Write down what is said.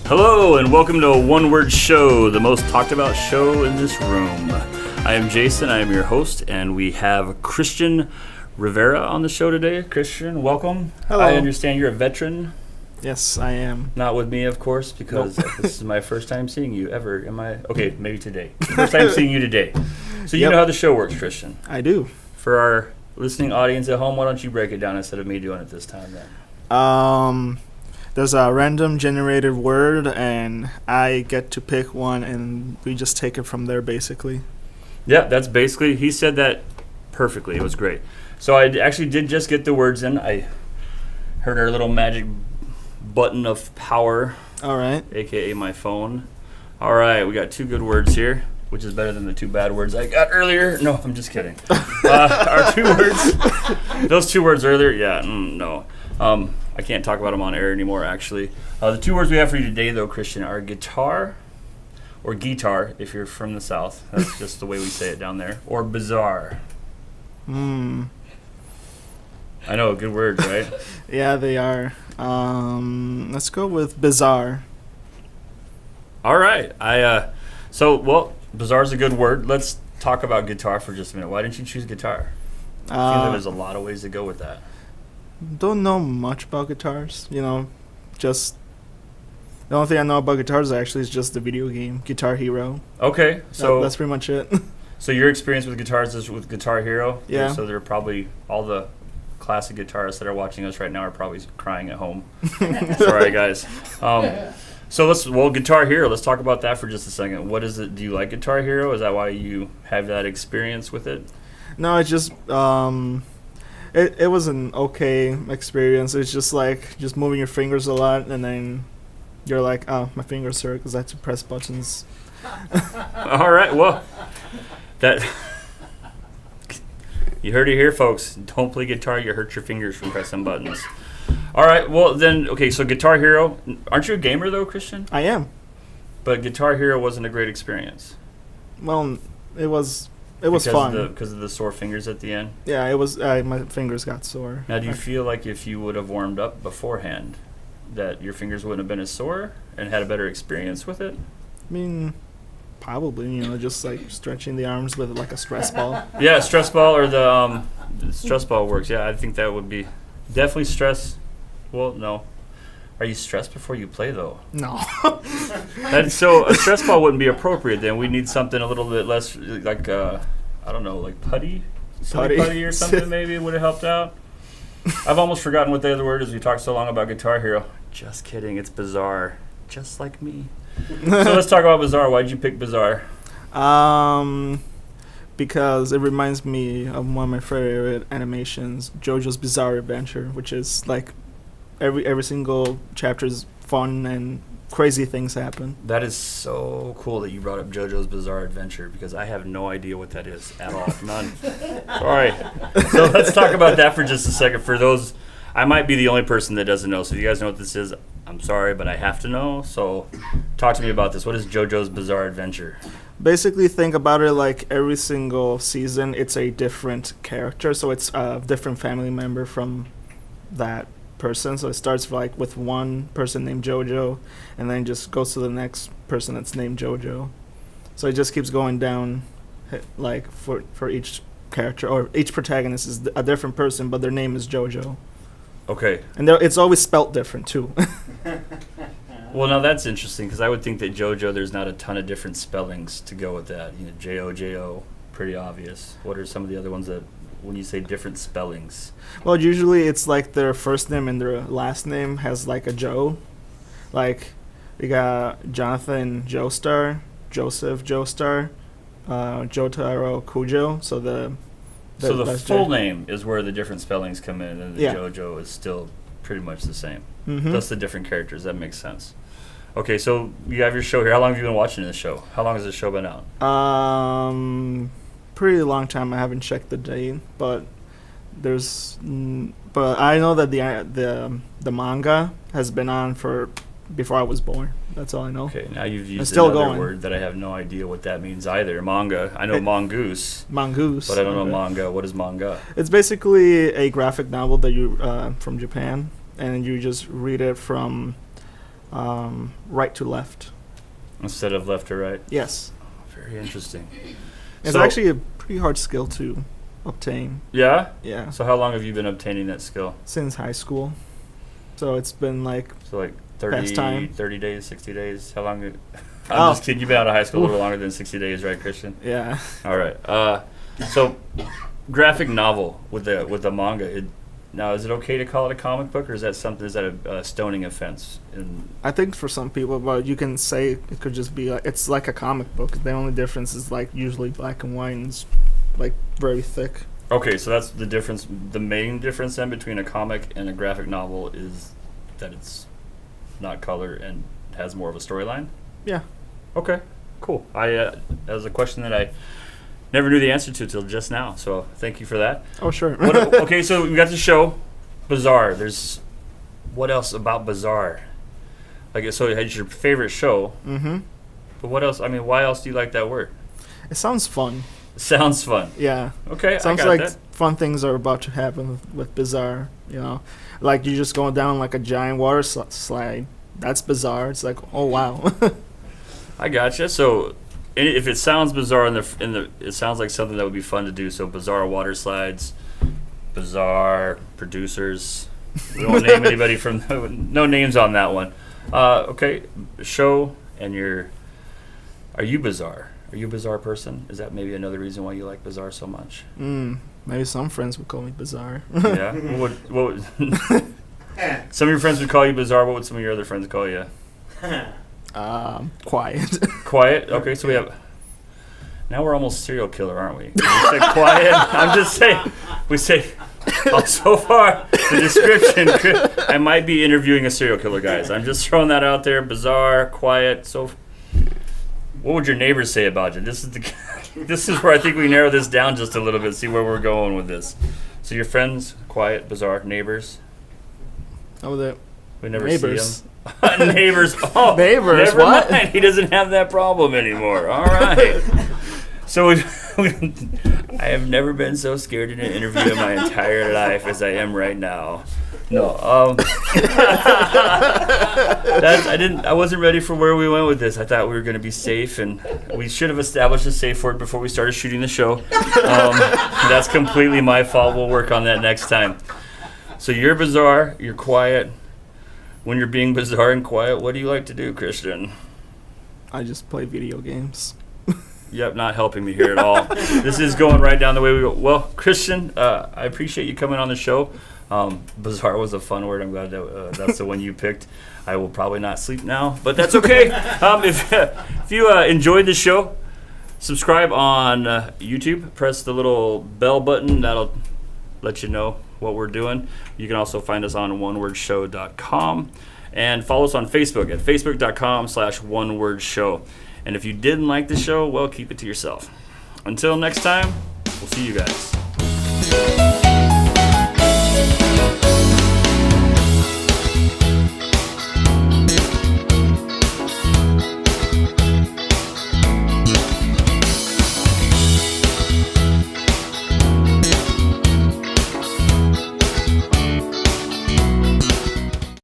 Hello and welcome to a one-word show, the most talked about show in this room. I am Jason, I am your host, and we have Christian Rivera on the show today. Christian, welcome. Hello. I understand you're a veteran. Yes, I am. Not with me, of course, because this is my first time seeing you ever. Okay, maybe today. First time seeing you today. So you know how the show works, Christian. I do. For our listening audience at home, why don't you break it down instead of me doing it this time then? There's a random generated word, and I get to pick one, and we just take it from there, basically. Yeah, that's basically, he said that perfectly. It was great. So I actually did just get the words in. I heard our little magic button of power. All right. AKA my phone. All right, we got two good words here, which is better than the two bad words I got earlier. No, I'm just kidding. Our two words, those two words earlier, no. I can't talk about them on air anymore, actually. The two words we have for you today, though, Christian, are guitar, or guitar, if you're from the South. That's just the way we say it down there. Or bizarre. I know, good words, right? Yeah, they are. Let's go with bizarre. All right. Bizarre is a good word. Let's talk about guitar for just a minute. Why didn't you choose guitar? I feel like there's a lot of ways to go with that. Don't know much about guitars. Just the only thing I know about guitars actually is just the video game Guitar Hero. Okay, so that's pretty much it. So your experience with guitars is with Guitar Hero? Yeah. So they're probably all the classic guitarists that are watching us right now are probably crying at home. Sorry, guys. Guitar Hero. Let's talk about that for just a second. What is it? Do you like Guitar Hero? Is that why you have that experience with it? No, it just it was an okay experience. It's just like just moving your fingers a lot, and then you're like, oh, my fingers hurt because I have to press buttons. All right, well, that you heard it here, folks. Don't play guitar. You hurt your fingers from pressing buttons. All right, well then, okay. So Guitar Hero. Aren't you a gamer though, Christian? I am. But Guitar Hero wasn't a great experience. Well, it was fun. Because of the sore fingers at the end? Yeah, it was. My fingers got sore. Now, do you feel like if you would have warmed up beforehand, that your fingers wouldn't have been as sore and had a better experience with it? I mean, probably, just like stretching the arms with like a stress ball. Yeah, stress ball or the stress ball works. Yeah, I think that would be definitely stress. Well, no. Are you stressed before you play, though? No. So a stress ball wouldn't be appropriate then. We need something a little bit less like, I don't know, like putty or something maybe would have helped out. I've almost forgotten what the other word is. We talked so long about Guitar Hero. Just kidding. It's bizarre. Just like me. So let's talk about bizarre. Why did you pick bizarre? Because it reminds me of one of my favorite animations, JoJo's Bizarre Adventure, which is like every single chapter is fun and crazy things happen. That is so cool that you brought up JoJo's Bizarre Adventure because I have no idea what that is at all. None. Sorry. So let's talk about that for just a second. For those, I might be the only person that doesn't know. So if you guys know what this is, I'm sorry, but I have to know. So talk to me about this. What is JoJo's Bizarre Adventure? Basically, think about it like every single season, it's a different character. So it's a different family member from that person. So it starts like with one person named JoJo, and then just goes to the next person that's named JoJo. So it just keeps going down, like for each character or each protagonist is a different person, but their name is JoJo. Okay. And it's always spelt different too. Well, now that's interesting because I would think that JoJo, there's not a ton of different spellings to go with that. J-O-J-O, pretty obvious. What are some of the other ones that, when you say different spellings? Well, usually it's like their first name and their last name has like a Joe. Like we got Jonathan Joestar, Joseph Joestar, Jotaro Kujo. So the full name is where the different spellings come in, and the JoJo is still pretty much the same. Mm-hmm. That's the different characters. That makes sense. Okay, so you have your show here. How long have you been watching this show? How long has this show been out? Pretty long time. I haven't checked the date, but but I know that the manga has been on for before I was born. That's all I know. Okay, now you've used still another going. word that I have no idea what that means either. Manga. I know mongoose. Mongoose. But I don't know manga. What is manga? It's basically a graphic novel that you from Japan, and you just read it from right to left. Instead of left to right. Yes. Very interesting. It's So- actually a pretty hard skill to obtain. Yeah? Yeah. So how long have you been obtaining that skill? Since high school. So it's been like So like Pastime. 30 days, 60 days? How long? I'm Oh. just kidding. You've been out of high school a little longer than 60 days, right, Christian? yeah. All right. So graphic novel with the manga. Now, is it okay to call it a comic book, or is that a stoning offense? I think for some people, but you can say it could just be like it's like a comic book. The only difference is like usually black and white and it's like very thick. Okay, so that's the difference. The main difference then between a comic and a graphic novel is that it's not color and has more of a storyline. Yeah. Okay, cool. That was a question that I never knew the answer to till just now. So thank you for that. Oh sure. Okay, so we got the show, Bizarre. What else about Bizarre? Like, so it's your favorite show. Mm-hmm. But what else? I mean, why else do you like that word? It sounds fun. Sounds fun. Yeah. Okay, Sounds I got like that. fun things are about to happen with Bizarre. You know, like you're just going down like a giant water slide. That's bizarre. It's like, oh wow. I gotcha. So, if it sounds bizarre it sounds like something that would be fun to do. So, bizarre water slides, bizarre producers. We won't name anybody from no names on that one. Okay, show and are you bizarre? Are you a bizarre person? Is that maybe another reason why you like Bizarre so much? Maybe some friends would call me bizarre. Yeah. What would some of your friends would call you bizarre? What would some of your other friends call you? Quiet. Quiet. Okay, so we have. Now we're almost serial killer, aren't we? We said quiet. I'm just saying. We say. Oh, so far, the description. I might be interviewing a serial killer, guys. I'm just throwing that out there. Bizarre, quiet. So, what would your neighbors say about you? This is where I think we narrow this down just a little bit. See where we're going with this. So your friends, quiet, bizarre. Neighbors. Oh, the We never neighbors. see them. Neighbors. Oh, Neighbors, never what? mind. He doesn't have that problem anymore. All right. So I have never been so scared in an interview in my entire life as I am right now. No, I wasn't ready for where we went with this. I thought we were going to be safe, and we should have established a safe word before we started shooting the show. That's completely my fault. We'll work on that next time. So you're bizarre. You're quiet. When you're being bizarre and quiet, what do you like to do, Christian? I just play video games. Yep, not helping me here at all. This is going right down the way we go. Well, Christian, I appreciate you coming on the show. Bizarre was a fun word. I'm glad that that's the one you picked. I will probably not sleep now, but that's okay. If you enjoyed the show, subscribe on YouTube. Press the little bell button. That'll let you know what we're doing. You can also find us on onewordshow.com and follow us on Facebook at facebook.com/onewordshow. And if you didn't like the show, well, keep it to yourself. Until next time, we'll see you guys.